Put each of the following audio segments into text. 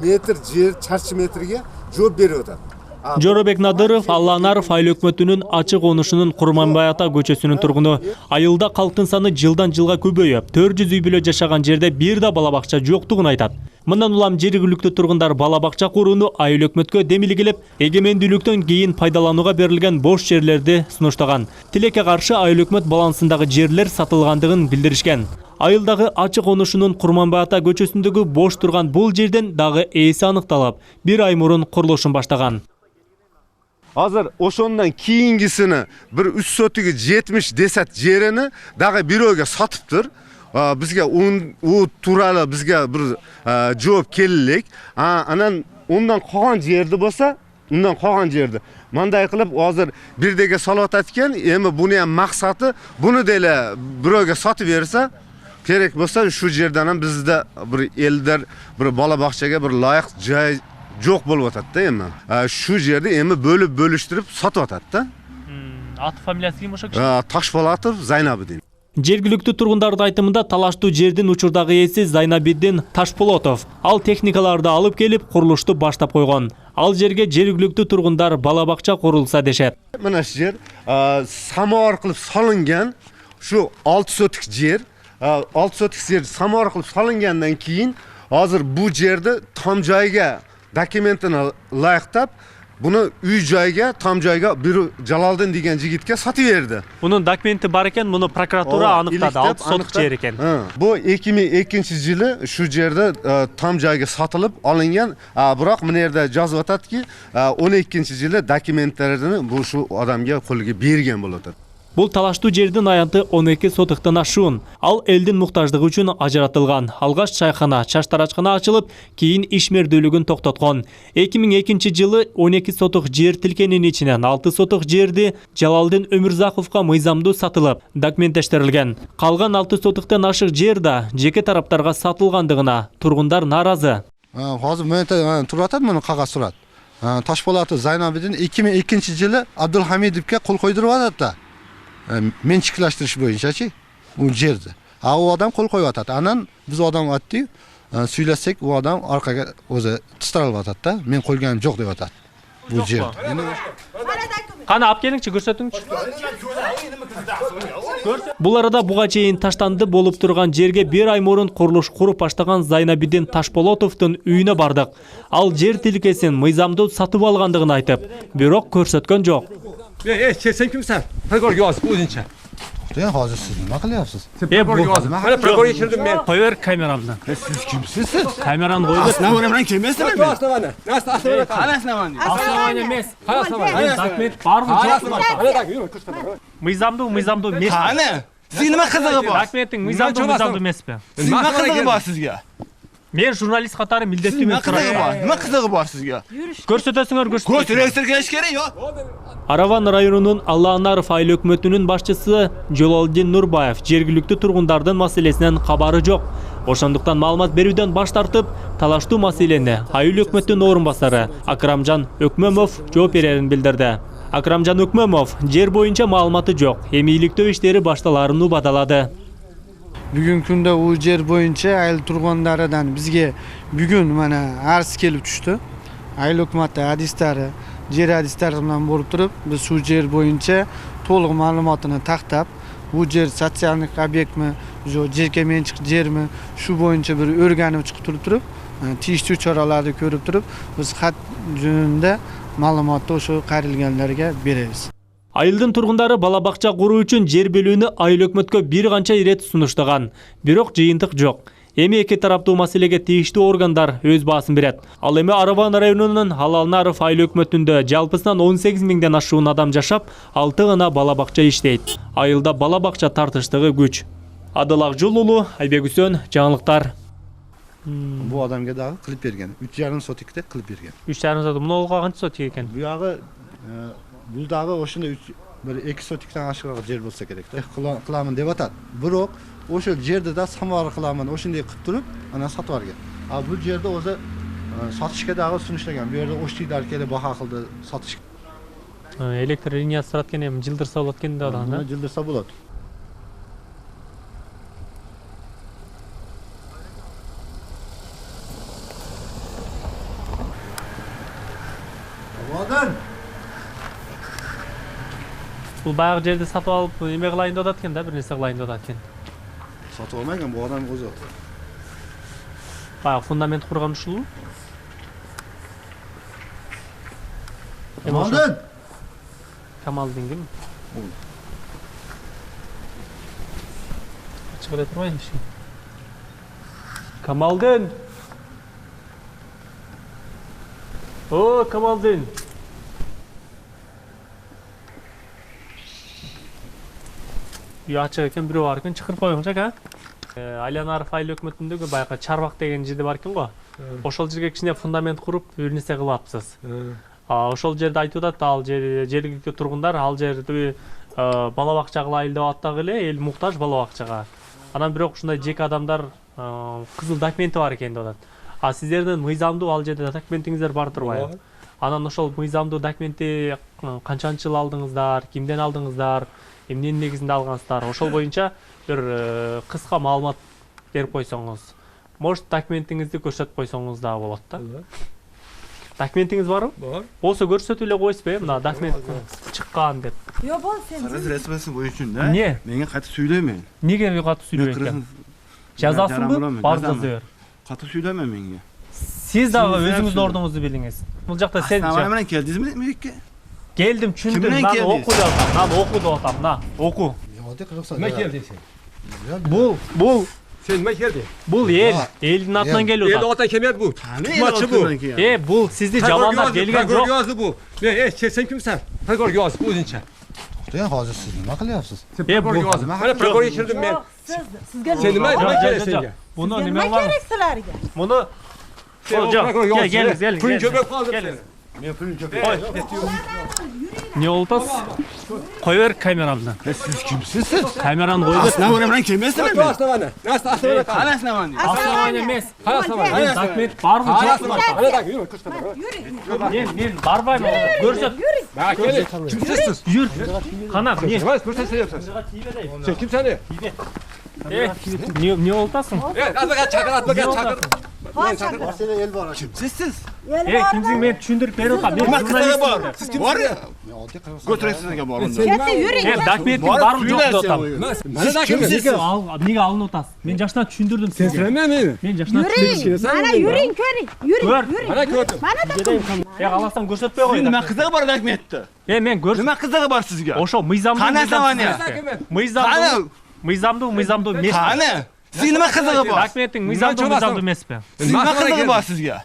metr жер чарчы метрге жооп берип атат. Жоробек Надыров Алланаров айыл өкмөтүнүн ачык конушунун Курманбай ата көчөсүнүн тургуну. Айылда калктын саны жылдан жылга көбөйүп, 400 үй бүлө жашаган жерде бир да бала бакча жоктугун айтат. Мындан улам жергиликтүү тургундар бала бакча курууну айыл өкмөткө демилгелеп, эгемендүүлүктөн кийин пайдаланууга берилген бош жерлерди сунуштаган. Тилекке каршы айыл өкмөт балансындагы жерлер сатылгандыгын билдиришкен. Айылдагы ачык конушунун Курманбай ата көчөсүндөгү бош турган бул жерден дагы ээси аныкталып, бир ай мурун курулушун баштаган. Азыр ошондон кийингисини бир 3 сотиги 70 десет жерини дагы бирөөгө сатыптыр. Бизге у тууралуу бизге бир жооп келелек. Анан ондан калган жерди болсо, ундан калган жерди мындай кылып азыр бирдеге салып атат экен. Эми буну ham максаты буну деле бирөөгө сатып берсе, керек болсо шу жерден бизде бир элдер бир бала бакчага бир лайык жай жоқ болуп атат да эми. Шу жерди эми бөлүп бөлүштүрүп сатып атат да. Аты фамилиясы ким ошо киши? Ташполатов Зайнабидин. Жергиликтүү тургундардын айтымында талаштуу жердин учурдагы ээси Зайнабидин Ташполотов. Ал техникаларды алып келип курулушту баштап койгон. Ал жерге жергиликтүү тургундар бала бакча курулса дешет. Мына шу жер самовар кылып салынган, шу 6 сотик жер. 6 сотик жер самовар кылып салынгандан кийин азыр бу жерди там жайга документini layıqtab, bunu үй жайга, там жайга бир Жалалдин деген жигитке сатып берди. Bunun dokumenti бар экен, муну прокуратура аныктады, 6 сотук жер экен. Бу 2002-жылы шу жерде там жайга сатылып алынган, бирок мына жерде жазып атат ки, 12-жылы документтерин бул шу адамга колго берген болот. Бул талаштуу жердин аянты 12 сотуктан ашуун. Ал элдин муктаждыгы үчүн ажыратылган. Алгаш чайкана, чаштарачкана ачылып, кийин ишмердүүлүгүн токтоткон. 2002-жылы 12 сотук жер тилкенин ичинен 6 сотук жерди Жалалдин Өмүрзаковго мыйзамдуу сатылып, документтештирилген. Калган 6 сотуктан ашык жер да жеке тараптарга сатылгандыгына тургундар нааразы. Азыр мен туруп атат, муну кагаз турат. Ташполатов Зайнабидин 2002-жылы Абдулхамидовге кол койдуруп атат да. Менчиклаштырыш боюнчачы бул жерди. У адам кол коюп атат. Анан биз адам атты, сүйлөсөк, у адам аркага өзү тыстырылып атат да. Мен койгоным жок деп атат. Бул жерди. Кана алып келиңчи, көрсөтүңчү. Бул арада буга чейин таштанды болуп турган жерге бир ай мурун курулуш куруп баштаган Зайнабидин Ташполотовдун үйүнө бардык. Ал жер тилкесин мыйзамдуу сатып алгандыгын айтып, бирок көрсөткөн жок. Sen kimsen? Prokuror yaz bu özünçe. Ya hazır siz nima qilyapsiz? Prokuror yaz. Mana prokuror geçirdim ben. Koy ver kameramdan. Siz kimsiz? Kameranı koy ver. Aslına bilan kelmaysizmi? Aslavani. Nasıl aslavani? Aslavani. Aslavani emas. Aslavani. Dokument barmı? Hadi tak yürü kız kadar. Mıйзамдуу эмес. Qani? Siz nima qizig'i bor? Dokumenting mыйзамдуу эмеспи? Siz nima qizig'i bor sizga? Men jurnalist катары милдеттүүмөн сурайм. Nima qizig'i bor sizga? Көрсөтөсүңөр көрсөтөсүңөр. Ko'tirasirga ish kerak yo'q. Араван районунун Алланаров айыл өкмөтүнүн башчысы Жололдин Нурбаев жергиликтүү тургундардын маселесинен кабары жок. Ошондуктан маалымат берүүдөн баш тартып, талаштуу маселени айыл өкмөттүн орун басары Акрамжан Өкмөмов жооп берерин билдирди. Акрамжан Өкмөмов жер боюнча маалыматы жок, эмийликтөө иштери башталарын убадалады. Бүгүнкү күндө у жер боюнча айыл тургундарынан бизге бүгүн мана арыз келип түштү. Айыл өкмөтү адистери, жер адистери менен болуп туруп, биз шу жер боюнча толук маалыматыны тактап, бул жер социалдык объектми, же жеке менчик жерми, шу боюнча бир өргөнүп чыгып туруп, тийиштүү чараларды көрүп туруп, биз кат жөнүндө маалыматты ошо кайрылгандарга беребиз. Айылдын тургундары бала бакча куруу үчүн жер бөлүүнү айыл өкмөткө бир канча ирет сунуштаган, бирок жыйынтык жок. Эми эки тараптуу маселеге тийиштүү органдар өз баасын берет. Ал эми Араван районунун Алланаров айыл өкмөтүндө жалпысынан 18 миңден ашуун адам жашап, 6 гана бала бакча иштейт. Айылда бала бакча тартыштыгы күч. Адыл Акжол уулу, Айбек Үсөн, жаңылыктар. Bu adamga dagı qilib bergan. 3,5 sotikda qilib bergan. 3,5 sotik. Muna qancha sotik ekan? Bu yog'i bu dagı o'shunda 2 sotikdan oshiqroq yer bo'lsa kerak-da. Qilaman deb atadi. Biroq o'sha yerda samara qilaman, o'shanday qilib turib, ana sotib olgan. Bu yerda o'zi sotishga dagı sunishlangan. Bu yerda o'shtiklar kelib baho qildi, sotish. Elektr liniyasi siratgan ham jildirsa bo'ladi ekan da odamda. Jildirsa bo'ladi. Бул баягы жерди сатып алып эме кылайын деп атат экен да, бир нерсе кылайын деп атат экен. Сатып алмайын bu adam o'zi. Баягы фундамент курган ушул. Kamaldin. Камалдин ким? Чыгып эле турбайбы иши? Камалдин. О, Камалдин. Үй ачык экен, бирөө бар экен, чакырып коюңуз ака. Айланаров айыл өкмөтүндөгү баягы Чарбак деген жерде бар экен го. Ошол жерге кичине фундамент куруп, бир нерсе кылапсыз. Ошол жерде айтып атат, ал жергиликтүү тургундар ал жерди бала бакча кылайын деп аттак эле, эл муктаж бала бакчага. Анан бирок ушундай жеке адамдар кызыл документи бар экен деп атат. А сиздердин мыйзамдуу ал жерде документиңиздер бар турбайбы? Анан ошол мыйзамдуу документти канчанчы жыл алдыңыздар, кимден алдыңыздар, эмненин негизинде алгансыздар? Ошол боюнча бир кыска маалымат берип койсоңуз. Может, документиңизди көрсөтүп койсоңуз да болот да. Документиңиз барбы? Бар. Болсо көрсөтүп эле койсузбу, мына документ чыккан деп. Yo bol sen. Kırız resmesi bu için de. Эмне? Bana katı söylemeyin. Неге катуу сүйлөбөйт экен? Жазасыңбы? Барды зөөр. Katı söyleme bana. Сиз дагы өзүңүздүн ордуңузду билиңиз. Бул жакта сен Aslında bana geldiniz mi Mekke'ye? келдим, түшүндүм, Кимден мен келдиңиз? окуп атам, мен окуп атам, на, оку. Kime geldin sen? Sen kime geldin? Бул элдин атынан келип Elde атат. otan kemer bu. Maçı bu. Бул сизди жамандап келген Pragor жок. yazdı bu. Sen kimsen? Pragor yazdı bu zinçe. To'yan hozir siz nima qilyapsiz? Pragor yazdı. Bana pragor geçirdim ben. Yo'q, sizga Sen nima Жок, kerak жок, senga? жок. Муну nima неме бар? kerak sizlarga? Муну Gel. Pulun köpek kaldı Gel. seni. Не болуп атасыз? Кой бер камерамды. Siz kimsiniz? Камераны кой бер. Aslında bana kimsiniz Nasıl mi? aslanı? Nasıl aslanı? Aslında bana. Асабан эмес. Aslanı. Документ барбы жокпу? Hadi bak yürü kışkırtma. Мен барбайм, көрсөт. Bak gel. Kimsiniz? Жүр. Канат, не? Yavaş fırsat sen yapsın. Sen kimsen ne? Не болуп атасың? Evet advokat çakır advokat çakır. Masala el bor. Kimsiniz? Kimsиң мен түшүндүрүп берип атам. Мен Kısaga var. Siz kim var ya? Oddiy qirg'iziston. Götüresiz var onda. Ketdi yuring. Dокументиң барбы жок деп атам. Bana da kimsin? Неге алынып атасыз? Мен жашынан түшүндүрдүм Sen сизге. süremem mi? Мен жашынан Yuring. Mana yuring, ko'ring. Yuring, Ko'r. yuring. Bana gördüm. Mana da аласам көрсөтпөй кой. Nima kısaga var rahmetli? Мен көрсөт. Nima kısaga var sizge? Ошо мыйзамдуу. Кана саван ya? Мыйзамдуу эмес. Kane. Siz nima kısaga var? Dокументиң мыйзамдуу эмеспи? Siz nima kısaga var sizge?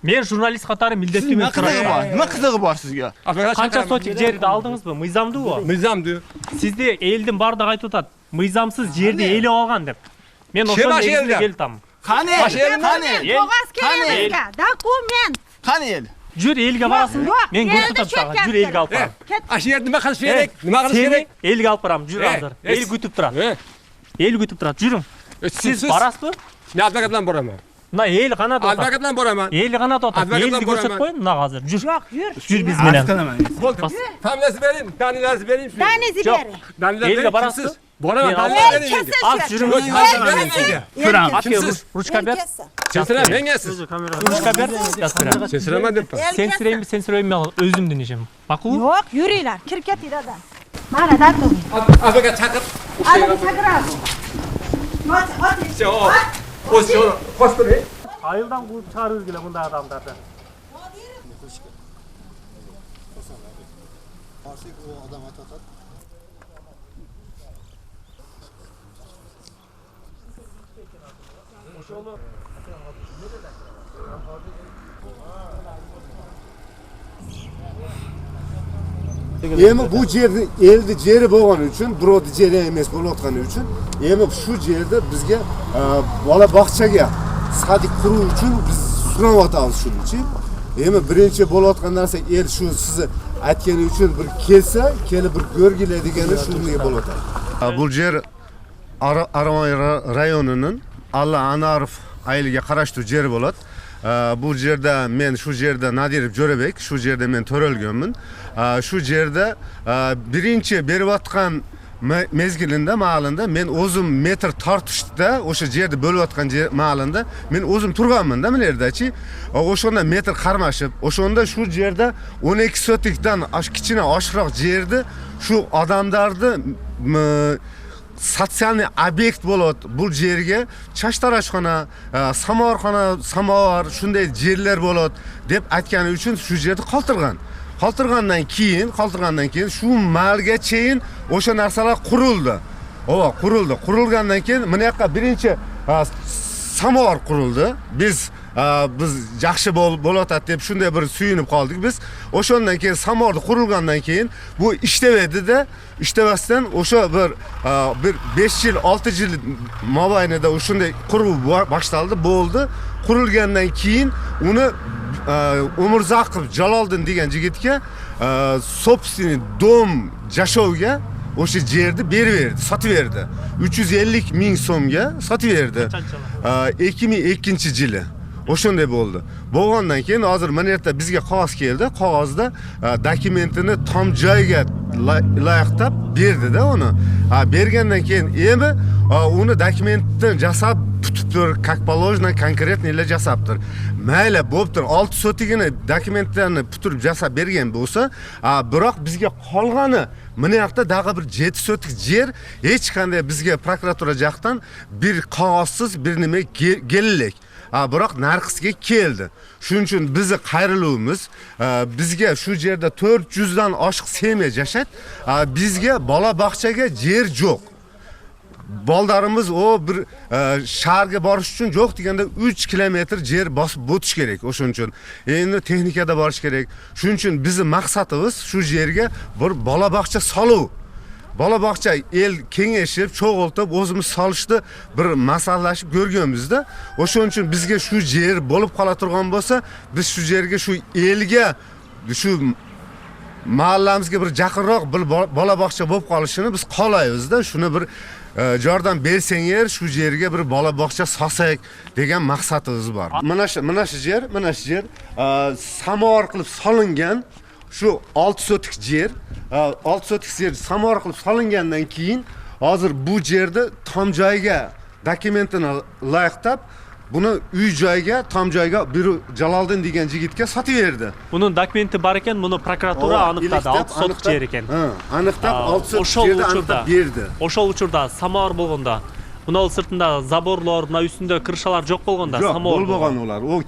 Мен журналист катары Siz милдеттүү nima мен kısaga сурайм. var? Nima kısaga var sizge? Advokat Канча çakır. сотик жерди алдыңызбы? Мыйзамдуубу? Mizam diyor. Сизди элдин бардыгы айтып атат. Мыйзамсыз жерди элеп алган деп. Мен ошол Кем негизинде ашыган? келип атам. Kane. Kane. qog'oz kerak bizga. Dokument. Kane el. Жүр элге барасың. Жок, Мен элди көрсөтөм сага. чөкөптүр. Жүр элге алып барам. Aşiret nima qilish kerak? Nima qilish Сени kerak? элге алып барам. Жүр азыр. Эл күтүп турат. Эл күтүп турат. Жүрүң. Сиз барасызбы? Ne advokat bilan boraman? Мына эл гана деп атат. Advokat bilan boraman. Эл гана деп атат. Адвокат Элди bilan көрсөтүп boraman. коюн. Мына азыр. Жүр. Yo'q, yur. Жүр биз менен. Bo'ldi. Familiyasi bering, danilasi bering. Danizni Жок. bering. Danilasi Elga bering. barasizmi? Kimsiz? Boraman, Men danilasi El bering. kelsa Az shu. жүрүң. Ko'ram. Kimsiz? Ручка бер. Sen sıra ben gelsin. Ручка бер. Жазып берем. Sen sıraman dep. Сен сүрөйүнбү, сен сүрөйүнбү, мен өзүмдүн ишим. Макулбу? Yo'q, yuringlar. Kirib ketinglar. Mana dokument. Advokat çakır. Adamı chaqiradi. Sen o. O koştur. Айылдан кууп чыгарып келе мындай адамдарды. Endi bu yerni eldi jeri bo'lgani uchun, birovni jeri emas bo'layotgani uchun, endi shu yerda bizga bola bog'chaga sadik quruv uchun biz so'rayotamiz shuni-chi. Endi birinchi bo'layotgan narsa el shu sizni aytgani uchun bir kelsa, kelib bir ko'rgilar degani shunga bo'layotadi. Bu yer Armay rayonining Alla Anarov ayiliga qarashli yer bo'ladi. Bu yerda men shu yerda Nadirov Jo'rabek, shu yerda men to'ralganman. Shu yerda birinchi berib atgan mezgilinde mağalında men o'zim metr tortishda o'sha yerni bo'layotgan mağalında men o'zim turganman-da bu yerdachi. O'shanda metr qarmashib, o'shanda shu yerda 12 sotikdan kichkina oshiqroq yerdi shu odamlarni sotsialniy obyekt bo'ladi. Bu yerga chashtarashxona, samovar shunday yerlar bo'ladi deb aytgani uchun shu yerni qoltirgan. Qoltirgandan keyin shu malga cheyin o'sha narsalar qurildi. Qurildi. Qurilgandan keyin mana yoqqa birinchi samovar qurildi. Biz yaxshi bo'latadi deb shunday bir suyunib qoldik biz. O'shandan keyin samovar qurilgandan keyin bu ishlaydi-da, ishlavasdan o'sha bir 5 yil, 6 yil mobaynida o'shunday qurib boshlandi, bo'ldi. Qurilgandan keyin uni Umurzaqov Jaloliddin degan yigitga собственный dom jashovga o'sha yerni berib sotib berdi. 350 ming so'mga sotib berdi. 2002-yili. O'shunday bo'ldi. Bo'lgandan keyin hozir mana yerda bizga qog'oz keldi. Qog'ozda dokumentini tom joyga loyiqlab berdi-da uni. Bergandan keyin endi uni dokumentni jasab tutibdir, как положено, конкретно ile jasabdir. Mayli bo'ptir, 6 sotigini dokumentlarni puturib jasab bergan bo'lsa, biroq bizga qolgani mana yoqda dag'i bir 7 sotik yer hech qanday bizga prokuratura yoqdan bir qog'ozsiz bir nima kellik. Biroq narxisiga keldi. Shuning uchun bizni qayriluvimiz bizga shu yerda 400 dan oshiq semya yashaydi. Bizga bola bog'chaga yer yo'q. Boldarimiz o bir shaharga borish uchun yo'q deganda 3 kilometr yer bosib o'tish kerak. O'shuning uchun endi texnikada borish kerak. Shuning uchun bizning maqsadimiz shu yerga bir bola bog'cha soluv. Bola bog'cha el kengashib, cho'g'iltib, o'zimiz solishni bir masalashib ko'rganmizda. O'shuning uchun bizga shu yer bo'lib qola turgan bo'lsa, biz shu yerga shu elga shu mahallamizga bir yaqinroq bir bola bog'cha bo'lib qolishini biz qolaymiz-da. Shuni bir yordam bersangiz shu yerga bir bola bog'cha solsak degan maqsadimiz bor. Mana shu yer samovar qilib solingan shu 6 sotik yer, 6 sotik yer samovar qilib solingandan keyin hozir bu yerda tom joyga dokumentini loyiqlab buni uy joyga, tom joyga bir Jaloliddin degan yigitga sotib berdi. Bunun dokumenti bor ekan, buni prokuratura aniqladi, 6 sotik yer ekan. Aniqlab 6 sotik yerni aniqlab berdi. O'shol uchurda samovar bo'lganda, bunun sırtında zaborlar, buna üstünde kırşalar yok bo'lganda, samovar bo'lgan ular. O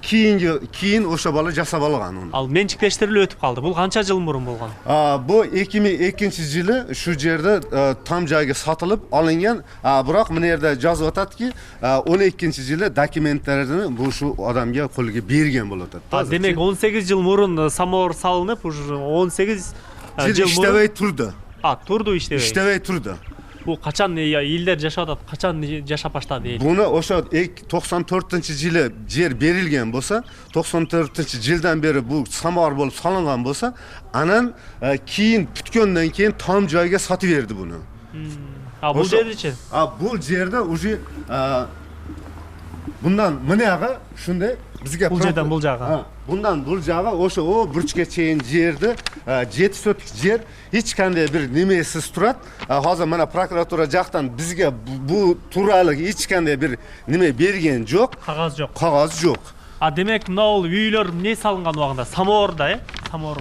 keyin o'sha bola jasab olgan uni. Al menchikleştirilib o'tib qoldi. Bu qancha yil burun bo'lgan? Bu 2002-yili shu yerda tom joyga sotilib olingan. Biroq mana yerda yozib o'tadiki, 12-yili dokumentlarini bu shu odamga qo'lga bergan bo'ladi. Demek 18 yil burun samovar solinib, 18 yil ishlamay turdi. Turdi ishlamay. Ishlamay turdi. Bu qachon yillar yashadi, qachon yashab boshladi? Buni o'sha 94-yili yer berilgan bo'lsa, 94-yildan beri bu samovar bo'lib solingan bo'lsa, anan keyin tutgandan keyin tom joyga sotib berdi buni. Bu yerda-chi? Bu yerda уже bundan mana yo'g'i shunday bizga bu yerdan bu joyga. Bundan bu joyga o'sha o burchga cheyin yerdi, 7 sotik yer hech qanday bir nimasiz turadi. Hozir mana prokuratura yoqdan bizga bu turali hech qanday bir nima bergan yo'q. Qog'oz yo'q. Qog'oz yo'q. Demak, nol uylar ne solingan vaqtda? Samovarda, samovar.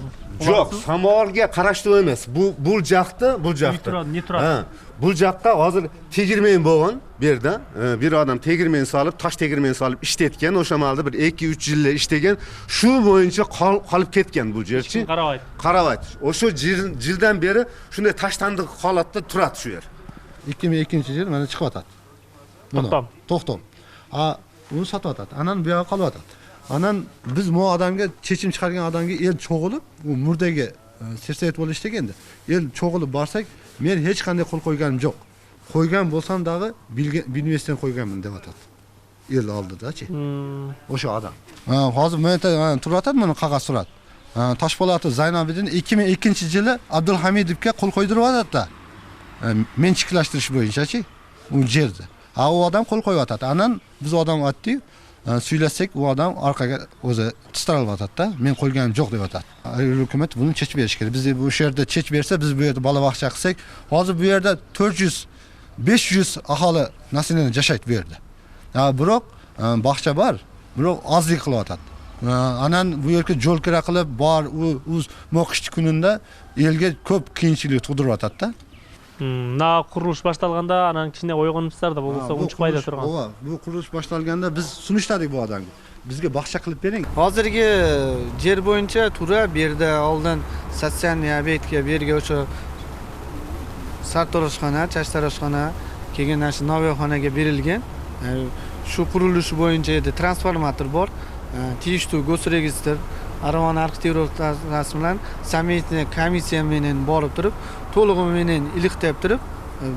Yo'q, samovarga qarashli emas. Bu joqda. Ne turadi? Bu joqda hozir tegirmen bo'lgan bu yerda. Bir odam tegirmen solib, tosh tegirmen solib ishlatgan, o'sha malda bir 2-3 yillar ishlagan, shu bo'yicha qolib ketgan bu yerchi. Qaravayt. O'sha yildan beri shunday tashlandiq holatda turadi shu yer. 2002-yil mana chiqyotadi. To'xtam. Uni sotyotadi. Anan bu yoqqa qolyotadi. Anan biz bu odamga chechim chiqargan odamga el cho'g'ilib, u murdaga sersayt bo'lish deganda, el cho'g'ilib borsak, men hech qanday qo'l qo'yganim yo'q. Qo'ygan bo'lsam dag'i bilmasdan qo'yganman deb aytadi. El oldida-chi. O'sha odam. Hozir men turyotadi mana qog'oz surat. Toshpo'latov Zaynobiddin 2002-yili Abdulhamidovga qo'l qo'ydiryapti-da. Menchiklashtirish bo'yicha-chi, u yerda. U odam qo'l qo'yotadi. Anan biz odam aytdik, söylasak u odam orqaga o'zi tistarib yotadi-da. Men qo'yganim yo'q deb yotadi. Hukumat buni chechib berish kerak. Biz bu yerda chechib bersa, biz bu yerda bola bog'cha qilsak, hozir bu yerda 400 500 aholi naslini yashaydi bu yerda. Biroq bog'cha bor, biroq ozlik qilyotadi. Anan bu yerga yo'l kira qilib bor, u mo'qishchi kunida elga ko'p qiyinchilik tug'diryotadi-da. Na qurilish boshtalganda anan kichkina o'yg'onibsizlar-da, bo'lmasa uncha foyda turgan. Bu qurilish boshlanganda biz sunishtadik bu odamga. Bizga bog'cha qilib bering. Hozirgi yer bo'yicha tura bu yerda oldin sotsialniy obyektga bu yerga o'sha sartaroshxona, chashtaroshxona, keyin shu novoyxonaga berilgan. Shu qurilish bo'yicha edi transformator bor, tegishli gosregistr, Arvan arxitekturasi bilan samitni komissiya bilan borib turib, to'liq bilan iliqtab turib,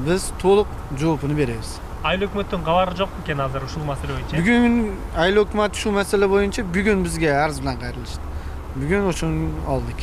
biz to'liq javobini beramiz. Ayol hukumatdan xabari yo'q ekan hozir shu masala bo'yicha. Bugun ayol hukumat shu masala bo'yicha bugun bizga arz bilan qayrilishdi. Bugun o'shuni oldik.